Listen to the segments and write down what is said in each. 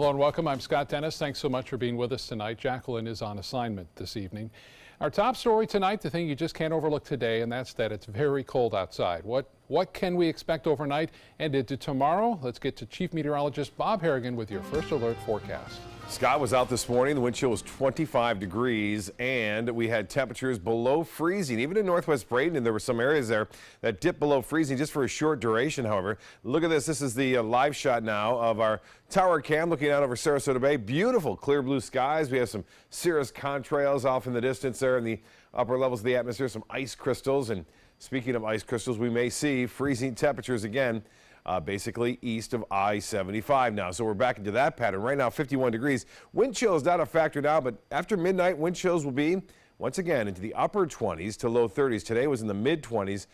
Hello and welcome. I'm Scott Dennis. Thanks so much for being with us tonight. Jacqueline is on assignment this evening. Our top story tonight, the thing you just can't overlook today, and that's that it's very cold outside. What can we expect overnight and into tomorrow? Let's get to Chief Meteorologist Bob Harrigan with your first alert forecast. Scott was out this morning. The wind chill was 25 degrees and we had temperatures below freezing. Even in northwest Bradenton, there were some areas there that dipped below freezing just for a short duration, however. Look at this. This is the live shot now of our tower cam looking out over Sarasota Bay. Beautiful clear blue skies. We have some cirrus contrails off in the distance there in the upper levels of the atmosphere, some ice crystals. And speaking of ice crystals, we may see freezing temperatures again. Basically east of I-75 now. So we're back into that pattern. Right now, 51 degrees. Wind chill is not a factor now, but after midnight, wind chills will be once again into the upper 20s to low 30s. Today was in the mid 20s.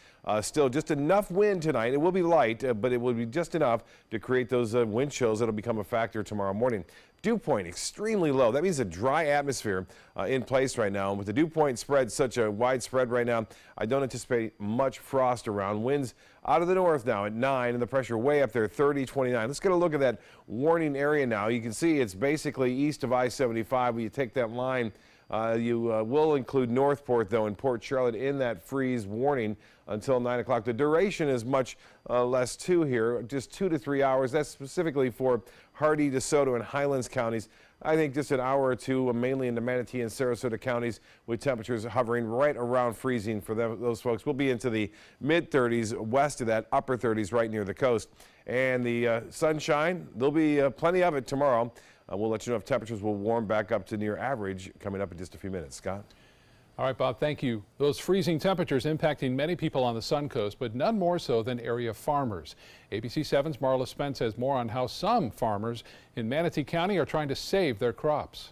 Still just enough wind tonight. It will be light, but it will be just enough to create those wind chills that'll become a factor tomorrow morning. Dew point extremely low. That means a dry atmosphere in place right now. And with the dew point spread such a wide spread right now, I don't anticipate much frost around. Winds out of the north now at 9 and the pressure way up there 30, 29. Let's get a look at that warning area now. You can see it's basically east of I-75. When you take that line, you will include Northport, though, and Port Charlotte in that freeze warning until 9 o'clock. The duration is much less too here, just 2 to 3 hours. That's specifically for Hardee, DeSoto, and Highlands counties. I think just an hour or two, mainly in the Manatee and Sarasota counties, with temperatures hovering right around freezing for those folks. We'll be into the mid-30s, west of that, upper 30s right near the coast. And the sunshine, there'll be plenty of it tomorrow. We'll let you know if temperatures will warm back up to near average coming up in just a few minutes. Scott? All right, Bob, thank you. Those freezing temperatures impacting many people on the Sun Coast, but none more so than area farmers. ABC 7's Marla Spence has more on how some farmers in Manatee County are trying to save their crops.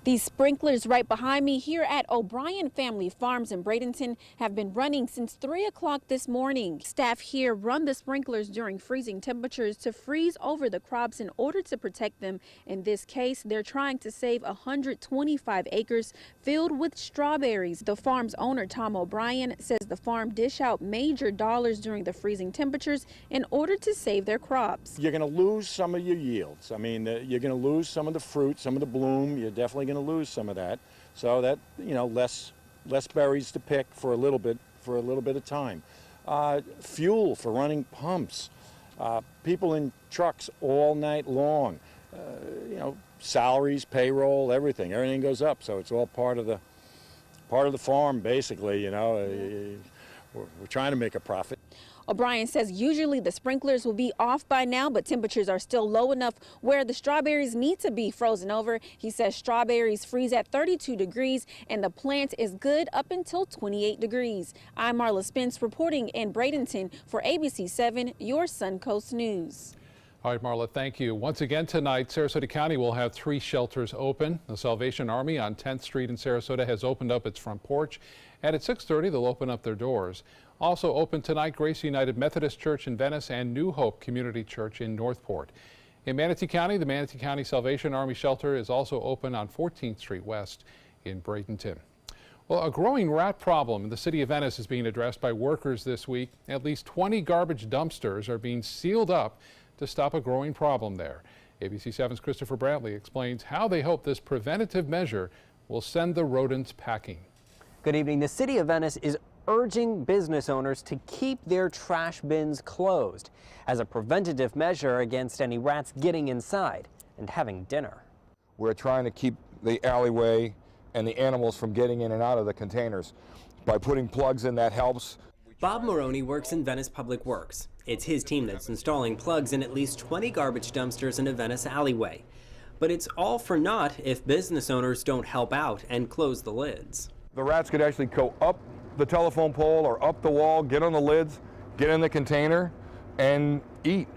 These sprinklers right behind me here at O'Brien Family Farms in Bradenton have been running since 3 o'clock this morning. Staff here run the sprinklers during freezing temperatures to freeze over the crops in order to protect them. In this case, they're trying to save 125 acres filled with strawberries. The farm's owner, Tom O'Brien, says the farm dish out major dollars during the freezing temperatures in order to save their crops. You're going to lose some of your yields. I mean, you're going to lose some of the fruit, some of the bloom. You're definitely going to lose some of that, so that, you know, less berries to pick for a little bit of time. Fuel for running pumps, people in trucks all night long, you know, salaries, payroll, everything goes up, so it's all part of the farm basically. You know, we're trying to make a profit. O'Brien says usually the sprinklers will be off by now, but temperatures are still low enough where the strawberries need to be frozen over. He says strawberries freeze at 32 degrees and the plant is good up until 28 degrees. I'm Marla Spence reporting in Bradenton for ABC 7, your Suncoast News. All right, Marla, thank you. Once again tonight, Sarasota County will have 3 shelters open. The Salvation Army on 10th Street in Sarasota has opened up its front porch, and at 6:30 they'll open up their doors. Also open tonight, Grace United Methodist Church in Venice and New Hope Community Church in Northport. In Manatee County, the Manatee County Salvation Army shelter is also open on 14th Street West in Bradenton. Well, a growing rat problem in the city of Venice is being addressed by workers this week. At least 20 garbage dumpsters are being sealed up to stop a growing problem there. ABC 7's Christopher Brantley explains how they hope this preventative measure will send the rodents packing. Good evening. The city of Venice is urging business owners to keep their trash bins closed as a preventative measure against any rats getting inside and having dinner. We're trying to keep the alleyway and the animals from getting in and out of the containers. By putting plugs in, that helps. Bob Maroney works in Venice Public Works. It's his team that's installing plugs in at least 20 garbage dumpsters in a Venice alleyway. But it's all for naught if business owners don't help out and close the lids. The rats could actually go up the telephone pole or up the wall, get on the lids, get in the container, and eat.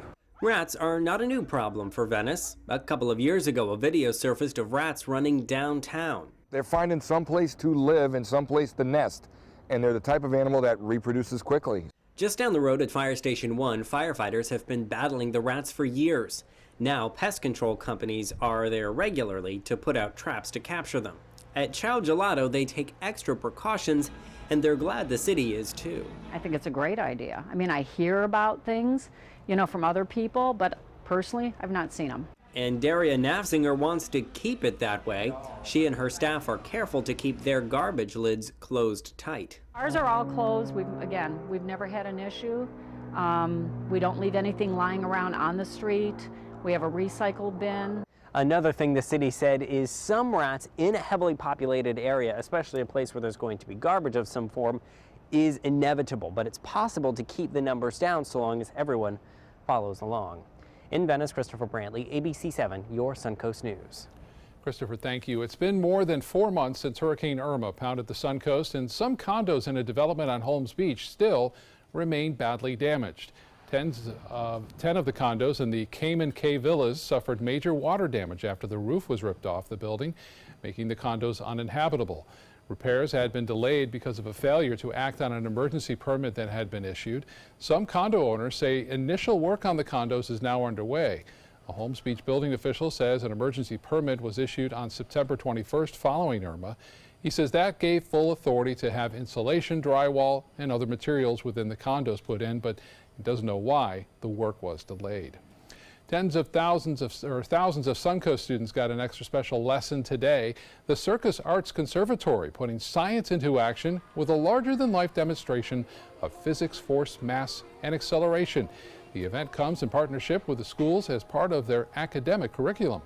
Rats are not a new problem for Venice. A couple of years ago, a video surfaced of rats running downtown. They're finding some place to live and some place to nest, and they're the type of animal that reproduces quickly. Just down the road at Fire Station 1, firefighters have been battling the rats for years. Now, pest control companies are there regularly to put out traps to capture them. At Ciao Gelato, they take extra precautions, and they're glad the city is too. I think it's a great idea. I mean, I hear about things, you know, from other people, but personally, I've not seen them. And Daria Nafzinger wants to keep it that way. She and her staff are careful to keep their garbage lids closed tight. Ours are all closed. We've never had an issue. We don't leave anything lying around on the street. We have a recycle bin. Another thing the city said is some rats in a heavily populated area, especially a place where there's going to be garbage of some form, is inevitable, but it's possible to keep the numbers down so long as everyone follows along. In Venice, Christopher Brantley, ABC 7, your Suncoast News. Christopher, thank you. It's been more than 4 months since Hurricane Irma pounded the Suncoast, and some condos in a development on Holmes Beach still remain badly damaged. 10 of the condos in the Cayman Cay Villas suffered major water damage after the roof was ripped off the building, making the condos uninhabitable. Repairs had been delayed because of a failure to act on an emergency permit that had been issued. Some condo owners say initial work on the condos is now underway. A Holmes Beach building official says an emergency permit was issued on September 21st following Irma. He says that gave full authority to have insulation, drywall, and other materials within the condos put in, but he doesn't know why the work was delayed. Thousands of Suncoast students got an extra special lesson today. The Circus Arts Conservatory putting science into action with a larger-than-life demonstration of physics, force, mass, and acceleration. The event comes in partnership with the schools as part of their academic curriculum.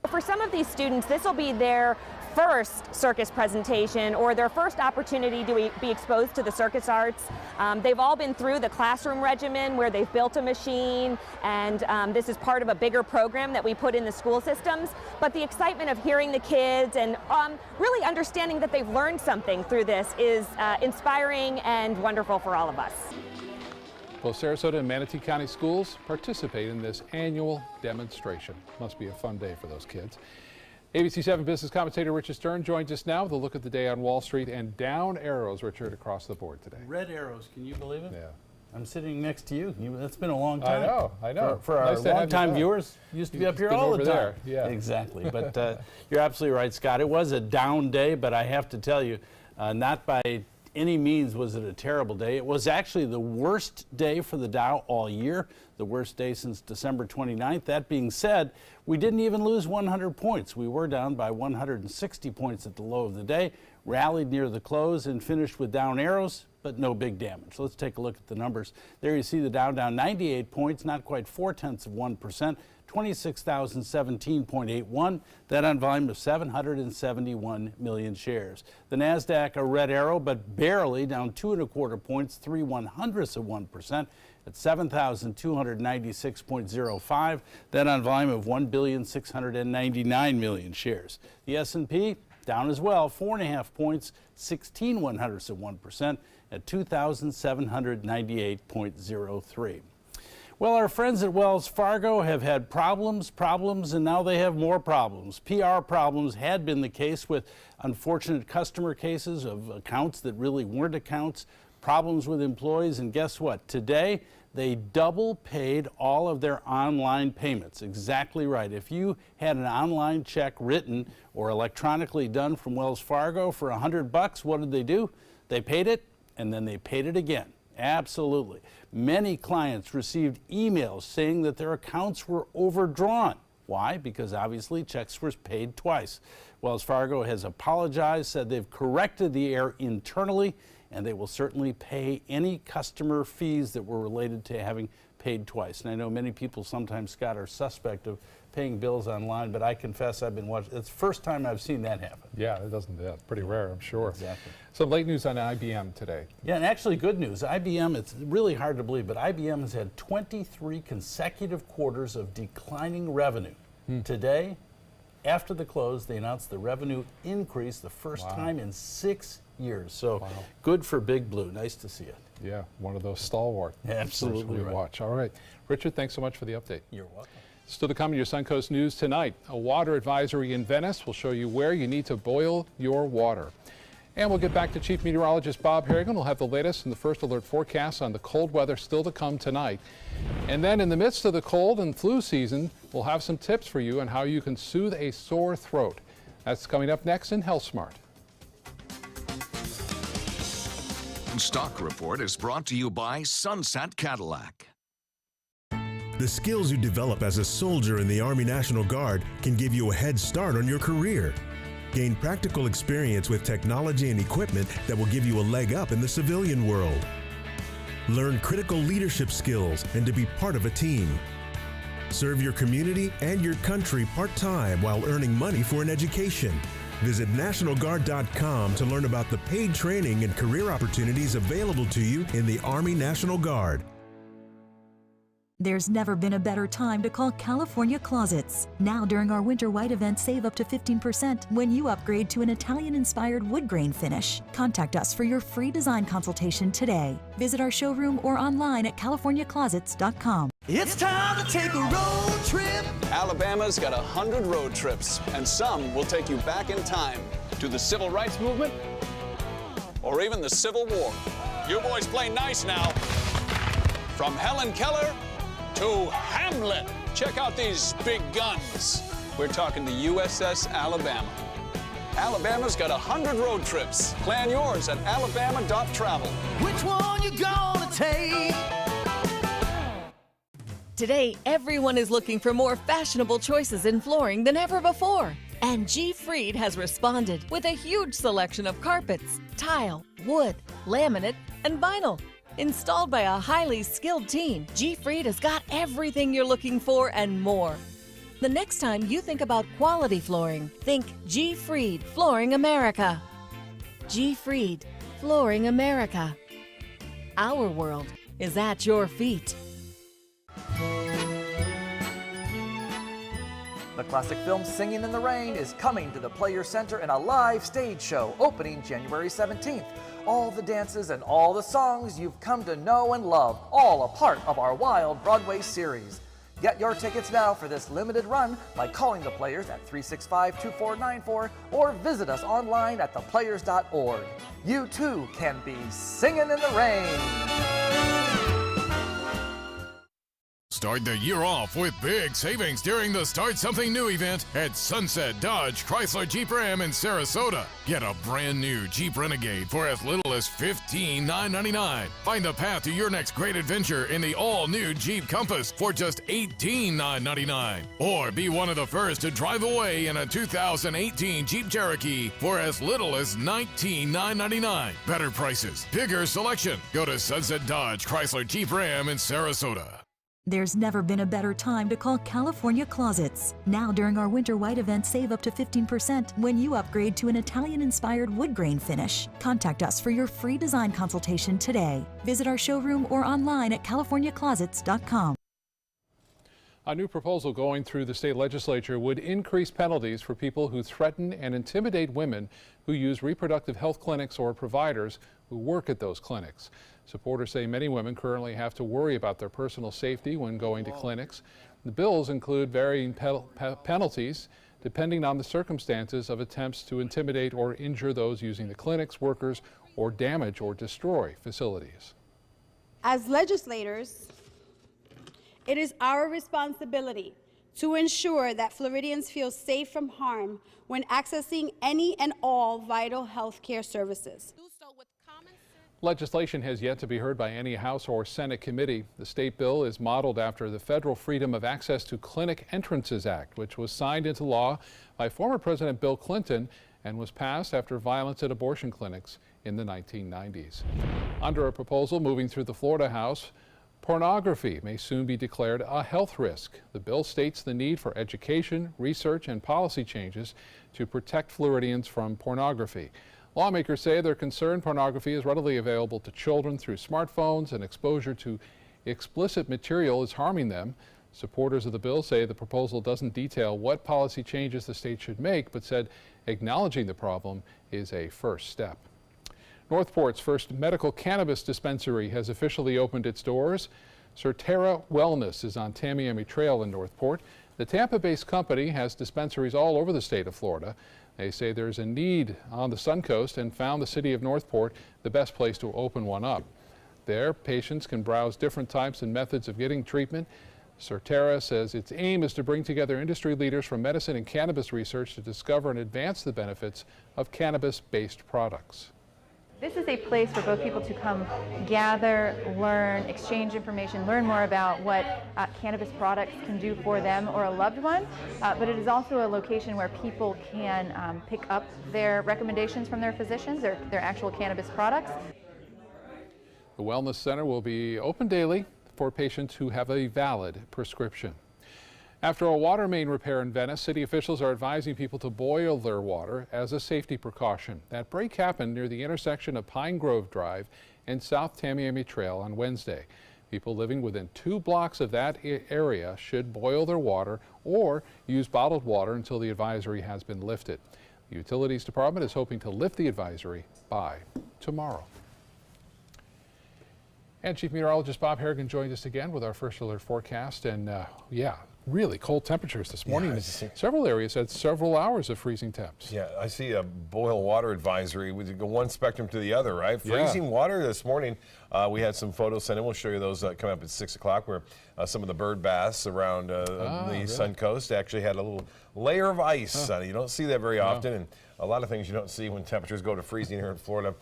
For some of these students, this will be their first circus presentation or their first opportunity to be exposed to the circus arts. They've all been through the classroom regimen where they've built a machine, and this is part of a bigger program that we put in the school systems. But the excitement of hearing the kids and really understanding that they've learned something through this is inspiring and wonderful for all of us. Both Sarasota and Manatee County schools participate in this annual demonstration. Must be a fun day for those kids. ABC 7 business commentator Richard Stern joins us now with a look at the day on Wall Street and down arrows, Richard, across the board today. Red arrows, can you believe it? Yeah. I'm sitting next to you. That's been a long time. I know. For our long-time viewers, used to be up here all the time. There. Yeah. Exactly. But you're absolutely right, Scott. It was a down day, but I have to tell you, not by any means was it a terrible day. It was actually the worst day for the Dow all year, the worst day since December 29th. That being said, we didn't even lose 100 points. We were down by 160 points at the low of the day, rallied near the close, and finished with down arrows, but no big damage. Let's take a look at the numbers. There you see the Dow down 98 points, not quite 0.4%, 26,017.81. That on volume of 771 million shares. The NASDAQ a red arrow, but barely, down 2.25 points, 0.03% at 7,296.05. That on volume of 1,699 million shares. The S&P down as well, 4.5 points, 0.16% at 2,798.03. Well, our friends at Wells Fargo have had problems, and now they have more problems. PR problems had been the case with unfortunate customer cases of accounts that really weren't accounts, problems with employees, and guess what? Today, they double paid all of their online payments. Exactly right. If you had an online check written or electronically done from Wells Fargo for $100, what did they do? They paid it, and then they paid it again. Absolutely. Many clients received emails saying that their accounts were overdrawn. Why? Because obviously checks were paid twice. Wells Fargo has apologized, said they've corrected the error internally, and they will certainly pay any customer fees that were related to having paid twice. And I know many people sometimes, Scott, are suspect of paying bills online, but I confess I've been watching. It's the first time I've seen that happen. Yeah, it's pretty rare, I'm sure. Exactly. Some late news on IBM today. Yeah, and actually good news. IBM, it's really hard to believe, but IBM has had 23 consecutive quarters of declining revenue. Today, after the close, they announced the revenue increase the first time in 6 years. So good for Big Blue. Nice to see it. Yeah, one of those stalwart. Absolutely right. Watch. All right. Richard, thanks so much for the update. You're welcome. Still to come in your Suncoast News tonight, a water advisory in Venice will show you where you need to boil your water. And we'll get back to Chief Meteorologist Bob Harrigan. We'll have the latest in the first alert forecast on the cold weather still to come tonight. And then in the midst of the cold and flu season, we'll have some tips for you on how you can soothe a sore throat. That's coming up next in Health Smart. Stock Report is brought to you by Sunset Cadillac. The skills you develop as a soldier in the Army National Guard can give you a head start on your career. Gain practical experience with technology and equipment that will give you a leg up in the civilian world. Learn critical leadership skills and to be part of a team. Serve your community and your country part-time while earning money for an education. Visit NationalGuard.com to learn about the paid training and career opportunities available to you in the Army National Guard. There's never been a better time to call California Closets. Now during our Winter White event, save up to 15% when you upgrade to an Italian-inspired wood grain finish. Contact us for your free design consultation today. Visit our showroom or online at CaliforniaClosets.com. It's time to take a road trip. Alabama's got 100 road trips, and some will take you back in time to the Civil Rights Movement or even the Civil War. You boys play nice now. From Helen Keller to Hamlet. Check out these big guns. We're talking the USS Alabama. Alabama's got 100 road trips. Plan yours at alabama.travel. Which one you gonna take? Today, everyone is looking for more fashionable choices in flooring than ever before. And G. Fried has responded with a huge selection of carpets, tile, wood, laminate, and vinyl. Installed by a highly skilled team, G. Fried has got everything you're looking for and more. The next time you think about quality flooring, think G. Fried Flooring America. G. Fried Flooring America. Our world is at your feet. The classic film Singing in the Rain is coming to the Players Center in a live stage show opening January 17th. All the dances and all the songs you've come to know and love, all a part of our Wild Broadway series. Get your tickets now for this limited run by calling the Players at 365-2494 or visit us online at theplayers.org. You too can be singing in the rain. Start the year off with big savings during the Start Something New event at Sunset Dodge Chrysler Jeep Ram in Sarasota. Get a brand new Jeep Renegade for as little as $15,999. Find the path to your next great adventure in the all-new Jeep Compass for just $18,999. Or be one of the first to drive away in a 2018 Jeep Cherokee for as little as $19,999. Better prices, bigger selection. Go to Sunset Dodge Chrysler Jeep Ram in Sarasota. There's never been a better time to call California Closets. Now during our Winter White event, save up to 15% when you upgrade to an Italian-inspired wood grain finish. Contact us for your free design consultation today. Visit our showroom or online at CaliforniaClosets.com. A new proposal going through the state legislature would increase penalties for people who threaten and intimidate women who use reproductive health clinics or providers who work at those clinics. Supporters say many women currently have to worry about their personal safety when going to clinics. The bills include varying penalties depending on the circumstances of attempts to intimidate or injure those using the clinics, workers, or damage or destroy facilities. As legislators, it is our responsibility to ensure that Floridians feel safe from harm when accessing any and all vital health care services. Legislation has yet to be heard by any House or Senate committee. The state bill is modeled after the Federal Freedom of Access to Clinic Entrances Act, which was signed into law by former President Bill Clinton and was passed after violence at abortion clinics in the 1990s. Under a proposal moving through the Florida House, pornography may soon be declared a health risk. The bill states the need for education, research, and policy changes to protect Floridians from pornography. Lawmakers say they're concerned pornography is readily available to children through smartphones and exposure to explicit material is harming them. Supporters of the bill say the proposal doesn't detail what policy changes the state should make, but said acknowledging the problem is a first step. Northport's first medical cannabis dispensary has officially opened its doors. Surterra Wellness is on Tamiami Trail in Northport. The Tampa-based company has dispensaries all over the state of Florida. They say there's a need on the Suncoast and found the city of Northport the best place to open one up. There, patients can browse different types and methods of getting treatment. Surterra says its aim is to bring together industry leaders from medicine and cannabis research to discover and advance the benefits of cannabis-based products. This is a place for both people to come gather, learn, exchange information, learn more about what cannabis products can do for them or a loved one. But it is also a location where people can pick up their recommendations from their physicians, their actual cannabis products. The Wellness Center will be open daily for patients who have a valid prescription. After a water main repair in Venice, city officials are advising people to boil their water as a safety precaution. That break happened near the intersection of Pine Grove Drive and South Tamiami Trail on Wednesday. People living within 2 blocks of that area should boil their water or use bottled water until the advisory has been lifted. The Utilities Department is hoping to lift the advisory by tomorrow. And Chief Meteorologist Bob Harrigan joined us again with our first alert forecast. And yeah, really cold temperatures this morning. Yeah, several areas had several hours of freezing temps. Yeah, I see a boil water advisory. We go one spectrum to the other, right? Freezing water this morning. We had some photos sent in. We'll show you those coming up at 6 o'clock, where some of the bird baths around the Sun Coast actually had a little layer of ice on it. You don't see that very often, and a lot of things you don't see when temperatures go to freezing here in Florida.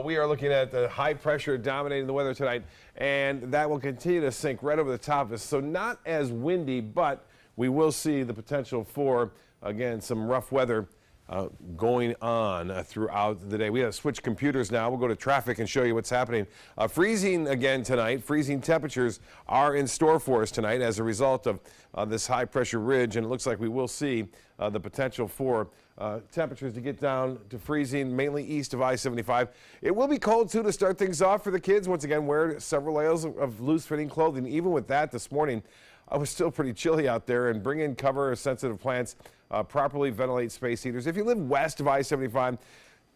We are looking at the high pressure dominating the weather tonight, and that will continue to sink right over the top of us. So not as windy, but we will see the potential for, again, some rough weather going on throughout the day. We have to switch computers now. We'll go to traffic and show you what's happening. Freezing again tonight. Freezing temperatures are in store for us tonight as a result of this high pressure ridge, and it looks like we will see the potential for temperatures to get down to freezing, mainly east of I-75. It will be cold, too, to start things off for the kids. Once again, wear several layers of loose-fitting clothing. Even with that this morning, I was still pretty chilly out there, and bring in cover-sensitive plants, properly ventilate space heaters. If you live west of I-75,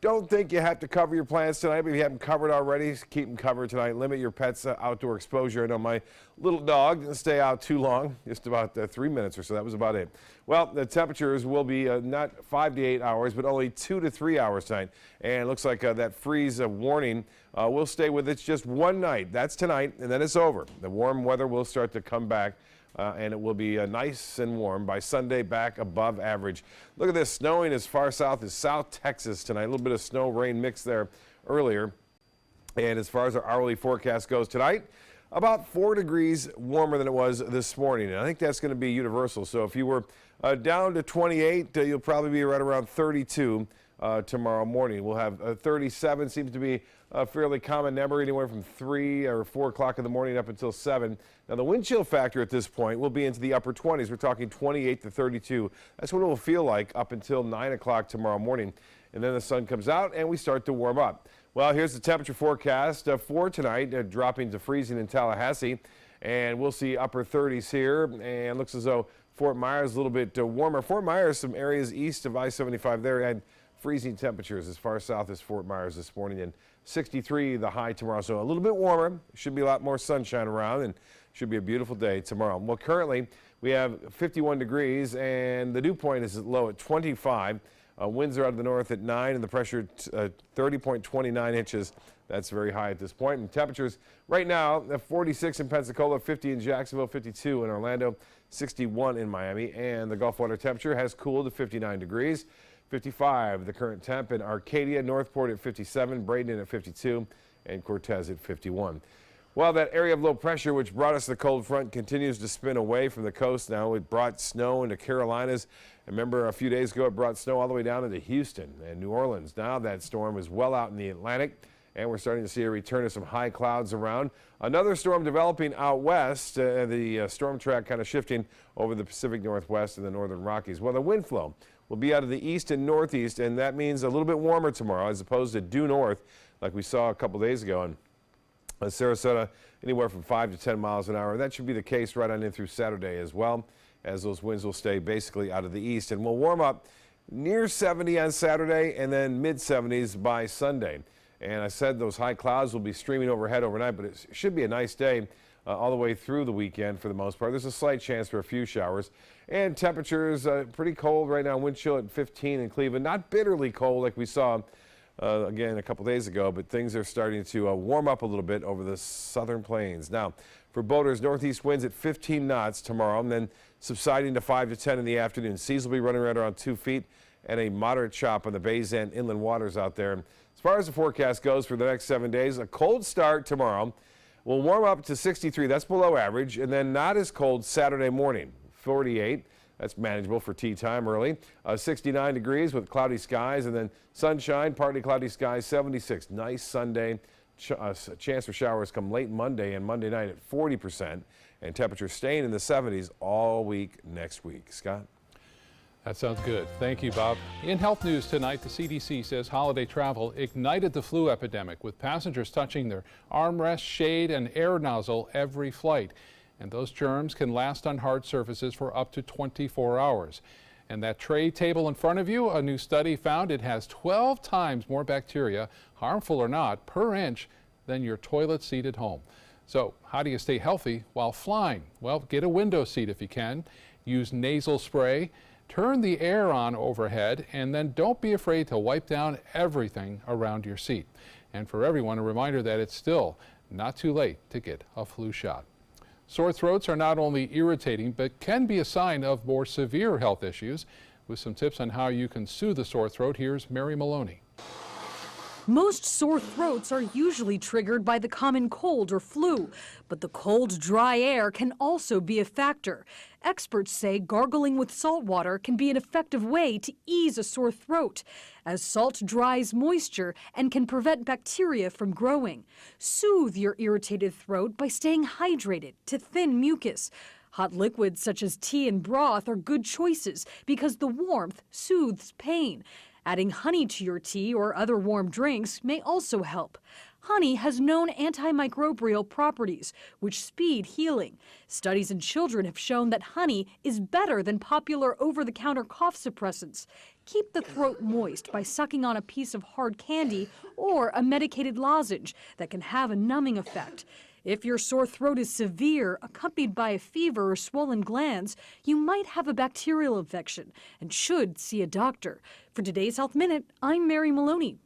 don't think you have to cover your plants tonight, but if you haven't covered already, keep them covered tonight. Limit your pets' outdoor exposure. I know my little dog didn't stay out too long, just about 3 minutes or so. That was about it. Well, the temperatures will be not 5 to 8 hours, but only 2 to 3 hours tonight. And it looks like that freeze warning will stay with us just one night. That's tonight, and then it's over. The warm weather will start to come back. And it will be nice and warm by Sunday, back above average. Look at this, snowing as far south as South Texas tonight. A little bit of snow rain mix there earlier. And as far as our hourly forecast goes tonight, about 4 degrees warmer than it was this morning. And I think that's going to be universal. So if you were down to 28, you'll probably be right around 32 tomorrow morning. We'll have 37, seems to be a fairly common number, anywhere from 3 or 4 o'clock in the morning up until 7. Now, the wind chill factor at this point will be into the upper 20s. We're talking 28 to 32. That's what it will feel like up until 9 o'clock tomorrow morning. And then the sun comes out and we start to warm up. Well, here's the temperature forecast for tonight, dropping to freezing in Tallahassee. And we'll see upper 30s here. And looks as though Fort Myers a little bit warmer. Fort Myers, some areas east of I-75 there had freezing temperatures as far south as Fort Myers this morning, and 63 the high tomorrow. So a little bit warmer. Should be a lot more sunshine around, and should be a beautiful day tomorrow. Well, currently we have 51 degrees, and the dew point is low at 25. Winds are out of the north at 9, and the pressure 30.29 inches. That's very high at this point. And temperatures right now, 46 in Pensacola, 50 in Jacksonville, 52 in Orlando, 61 in Miami, and the Gulf water temperature has cooled to 59 degrees. 55 the current temp in Arcadia, Northport at 57, Bradenton at 52, and Cortez at 51. Well, that area of low pressure which brought us the cold front continues to spin away from the coast now. It brought snow into Carolinas. Remember, a few days ago it brought snow all the way down into Houston and New Orleans. Now that storm is well out in the Atlantic, and we're starting to see a return of some high clouds around. Another storm developing out west, the storm track kind of shifting over the Pacific Northwest and the Northern Rockies. Well, the wind flow will be out of the east and northeast, and that means a little bit warmer tomorrow as opposed to due north like we saw a couple days ago. And Sarasota, anywhere from 5 to 10 miles an hour. That should be the case right on in through Saturday as well, as those winds will stay basically out of the east. And we'll warm up near 70 on Saturday and then mid-70s by Sunday. And I said those high clouds will be streaming overhead overnight, but it should be a nice day all the way through the weekend for the most part. There's a slight chance for a few showers. And temperatures pretty cold right now. Wind chill at 15 in Cleveland. Not bitterly cold like we saw again a couple days ago, but things are starting to warm up a little bit over the southern plains. Now, for boaters, northeast winds at 15 knots tomorrow, and then subsiding to 5 to 10 in the afternoon. Seas will be running right around 2 feet, and a moderate chop on the Bays End inland waters out there. As far as the forecast goes for the next 7 days, a cold start tomorrow. We'll warm up to 63. That's below average. And then not as cold Saturday morning. 48. That's manageable for tea time early. 69 degrees with cloudy skies, and then sunshine, partly cloudy skies, 76. Nice Sunday. Chance for showers come late Monday and Monday night at 40%. And temperatures staying in the 70s all week next week. Scott? That sounds good. Thank you, Bob. In health news tonight, the CDC says holiday travel ignited the flu epidemic, with passengers touching their armrest, shade, and air nozzle every flight. And those germs can last on hard surfaces for up to 24 hours. And that tray table in front of you, a new study found it has 12 times more bacteria, harmful or not, per inch than your toilet seat at home. So how do you stay healthy while flying? Well, get a window seat if you can. Use nasal spray. Turn the air on overhead, and then don't be afraid to wipe down everything around your seat. And for everyone, a reminder that it's still not too late to get a flu shot. Sore throats are not only irritating, but can be a sign of more severe health issues. With some tips on how you can soothe a sore throat, here's Mary Maloney. Most sore throats are usually triggered by the common cold or flu, but the cold, dry air can also be a factor. Experts say gargling with salt water can be an effective way to ease a sore throat, as salt dries moisture and can prevent bacteria from growing. Soothe your irritated throat by staying hydrated to thin mucus. Hot liquids such as tea and broth are good choices because the warmth soothes pain. Adding honey to your tea or other warm drinks may also help. Honey has known antimicrobial properties, which speed healing. Studies in children have shown that honey is better than popular over-the-counter cough suppressants. Keep the throat moist by sucking on a piece of hard candy or a medicated lozenge that can have a numbing effect. If your sore throat is severe, accompanied by a fever or swollen glands, you might have a bacterial infection and should see a doctor. For today's Health Minute, I'm Mary Maloney.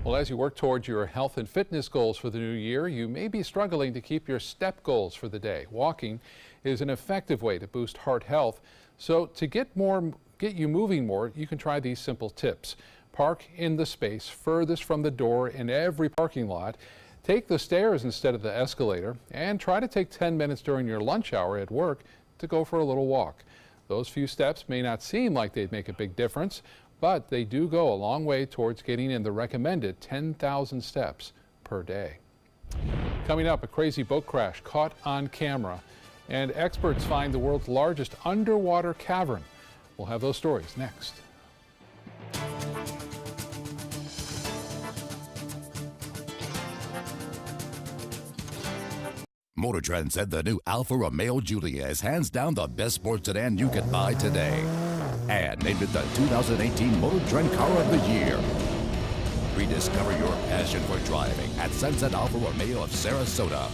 Well, as you work towards your health and fitness goals for the new year, you may be struggling to keep your step goals for the day. Walking is an effective way to boost heart health. So to get you moving more, you can try these simple tips. Park in the space furthest from the door in every parking lot. Take the stairs instead of the escalator, and try to take 10 minutes during your lunch hour at work to go for a little walk. Those few steps may not seem like they'd make a big difference, but they do go a long way towards getting in the recommended 10,000 steps per day. Coming up, a crazy boat crash caught on camera, and experts find the world's largest underwater cavern. We'll have those stories next. Motor Trend said the new Alfa Romeo Giulia is hands down the best sports sedan you can buy today, and named it the 2018 Motor Trend Car of the Year. Rediscover your passion for driving at Sunset Alfa Romeo of Sarasota.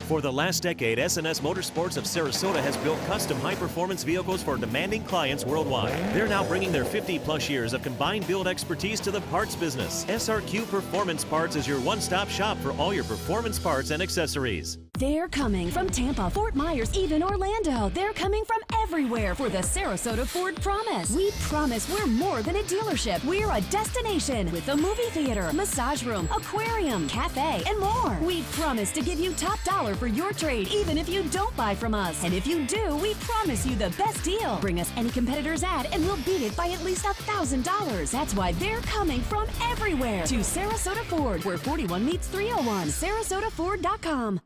For the last decade, S&S Motorsports of Sarasota has built custom high-performance vehicles for demanding clients worldwide. They're now bringing their 50-plus years of combined build expertise to the parts business. SRQ Performance Parts is your one-stop shop for all your performance parts and accessories. They're coming from Tampa, Fort Myers, even Orlando. They're coming from everywhere for the Sarasota Ford Promise. We promise we're more than a dealership. We're a destination with a movie theater, massage room, aquarium, cafe, and more. We promise to give you top dollar for your trade, even if you don't buy from us. And if you do, we promise you the best deal. Bring us any competitor's ad and we'll beat it by at least $1,000. That's why they're coming from everywhere to Sarasota Ford, where 41 meets 301. SarasotaFord.com.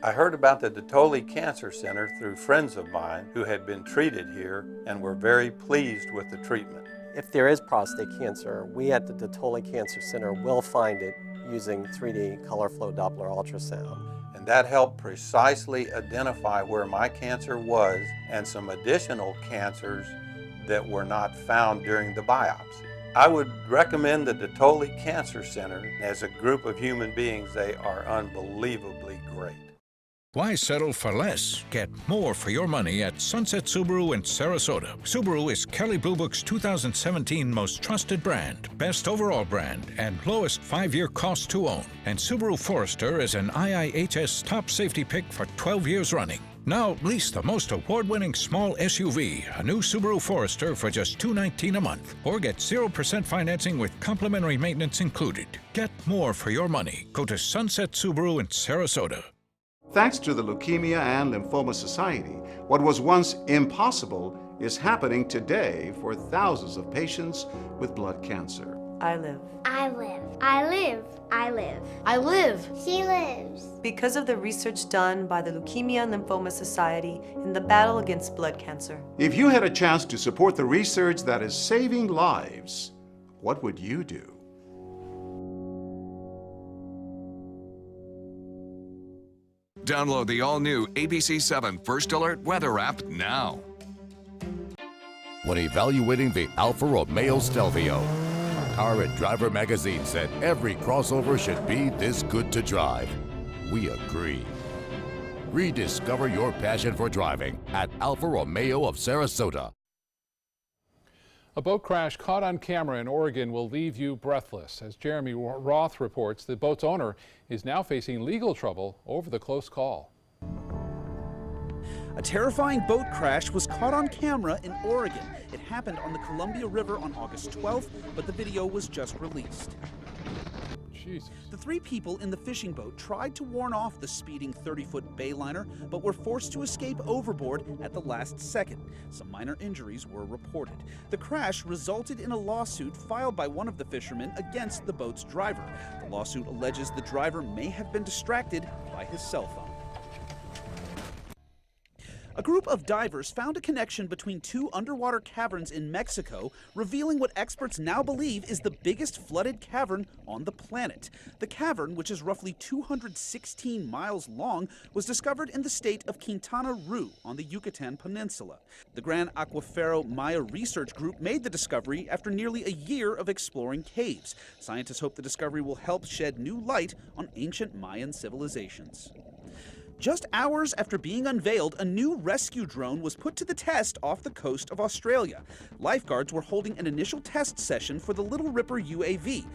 I heard about the Dotoli Cancer Center through friends of mine who had been treated here and were very pleased with the treatment. If there is prostate cancer, we at the Dotoli Cancer Center will find it using 3D color flow Doppler ultrasound. And that helped precisely identify where my cancer was and some additional cancers that were not found during the biopsy. I would recommend the Dotoli Cancer Center. As a group of human beings, they are unbelievably great. Why settle for less? Get more for your money at Sunset Subaru in Sarasota. Subaru is Kelley Blue Book's 2017 most trusted brand, best overall brand, and lowest 5-year cost to own. And Subaru Forester is an IIHS top safety pick for 12 years running. Now lease the most award-winning small SUV, a new Subaru Forester, for just $219 a month. Or get 0% financing with complimentary maintenance included. Get more for your money. Go to Sunset Subaru in Sarasota. Thanks to the Leukemia and Lymphoma Society, what was once impossible is happening today for thousands of patients with blood cancer. I live. I live. I live. I live. I live. She lives. Because of the research done by the Leukemia and Lymphoma Society in the battle against blood cancer. If you had a chance to support the research that is saving lives, what would you do? Download the all-new ABC7 First Alert weather app now. When evaluating the Alfa Romeo Stelvio, Car and Driver magazine said every crossover should be this good to drive. We agree. Rediscover your passion for driving at Alfa Romeo of Sarasota. A boat crash caught on camera in Oregon will leave you breathless. As Jeremy Roth reports, the boat's owner is now facing legal trouble over the close call. A terrifying boat crash was caught on camera in Oregon. It happened on the Columbia River on August 12th, but the video was just released. Jesus. The three people in the fishing boat tried to warn off the speeding 30-foot bayliner, but were forced to escape overboard at the last second. Some minor injuries were reported. The crash resulted in a lawsuit filed by one of the fishermen against the boat's driver. The lawsuit alleges the driver may have been distracted by his cell phone. A group of divers found a connection between two underwater caverns in Mexico, revealing what experts now believe is the biggest flooded cavern on the planet. The cavern, which is roughly 216 miles long, was discovered in the state of Quintana Roo on the Yucatan Peninsula. The Gran Acuífero Maya Research Group made the discovery after nearly a year of exploring caves. Scientists hope the discovery will help shed new light on ancient Mayan civilizations. Just hours after being unveiled, a new rescue drone was put to the test off the coast of Australia. Lifeguards were holding an initial test session for the Little Ripper UAV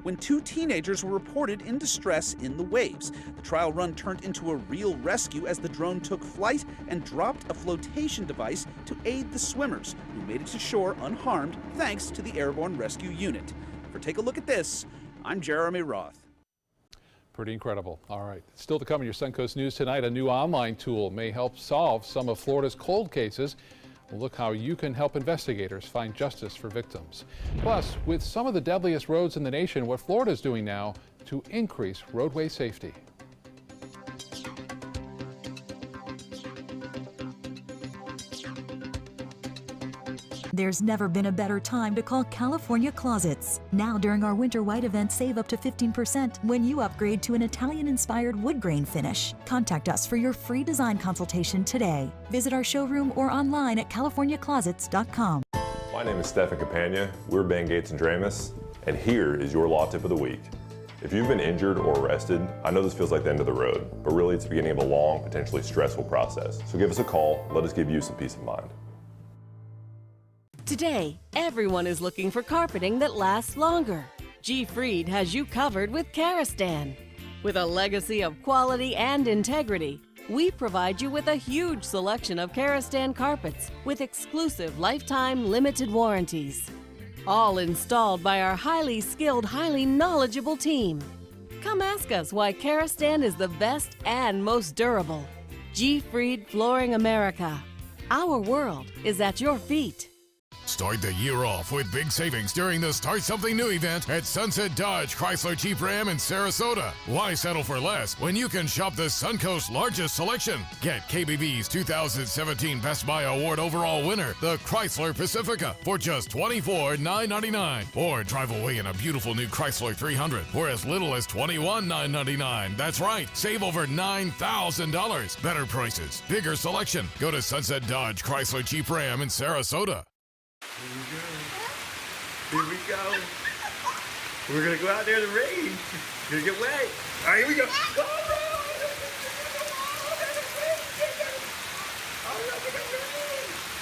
when two teenagers were reported in distress in the waves. The trial run turned into a real rescue as the drone took flight and dropped a flotation device to aid the swimmers, who made it to shore unharmed thanks to the Airborne Rescue Unit. For Take a Look at This, I'm Jeremy Roth. Pretty incredible. All right. Still to come in your Suncoast News tonight, a new online tool may help solve some of Florida's cold cases. We'll look how you can help investigators find justice for victims. Plus, with some of the deadliest roads in the nation, what Florida is doing now to increase roadway safety. There's never been a better time to call California Closets. Now during our Winter White event, save up to 15% when you upgrade to an Italian-inspired wood grain finish. Contact us for your free design consultation today. Visit our showroom or online at californiaclosets.com. My name is Stefan Campagna. We're Ben Gates and Dramus, and here is your law tip of the week. If you've been injured or arrested, I know this feels like the end of the road, but really it's the beginning of a long, potentially stressful process. So give us a call. Let us give you some peace of mind. Today, everyone is looking for carpeting that lasts longer. G. Fried has you covered with Karastan. With a legacy of quality and integrity, we provide you with a huge selection of Karastan carpets with exclusive lifetime limited warranties. All installed by our highly skilled, highly knowledgeable team. Come ask us why Karastan is the best and most durable. G. Fried Flooring America. Our world is at your feet. Start the year off with big savings during the Start Something New event at Sunset Dodge Chrysler Jeep Ram in Sarasota. Why settle for less when you can shop the Suncoast's largest selection? Get KBB's 2017 Best Buy Award overall winner, the Chrysler Pacifica, for just $24,999. Or drive away in a beautiful new Chrysler 300 for as little as $21,999. That's right, save over $9,000. Better prices, bigger selection. Go to Sunset Dodge Chrysler Jeep Ram in Sarasota. Here we go. We're gonna go out there in the rain. We're gonna get wet. All right, here we go.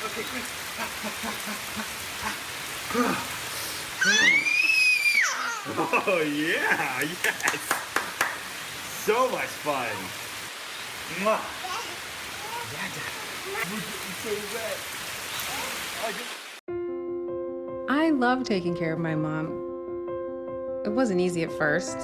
Okay, quick. Oh yeah, yes. So much fun. Mwah. I love taking care of my mom. It wasn't easy at first.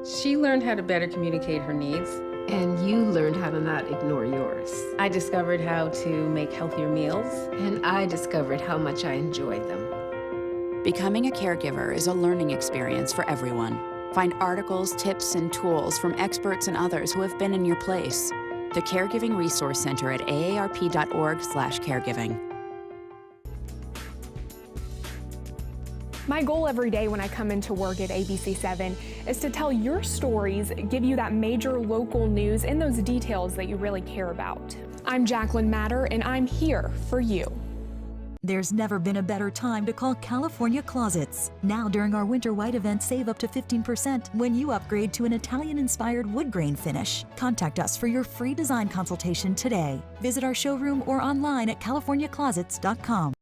She learned how to better communicate her needs. And you learned how to not ignore yours. I discovered how to make healthier meals. And I discovered how much I enjoyed them. Becoming a caregiver is a learning experience for everyone. Find articles, tips, and tools from experts and others who have been in your place. The Caregiving Resource Center at aarp.org/caregiving. My goal every day when I come into work at ABC7 is to tell your stories, give you that major local news and those details that you really care about. I'm Jacqueline Matter, and I'm here for you. There's never been a better time to call California Closets. Now during our Winter White event, save up to 15% when you upgrade to an Italian-inspired wood grain finish. Contact us for your free design consultation today. Visit our showroom or online at californiaclosets.com.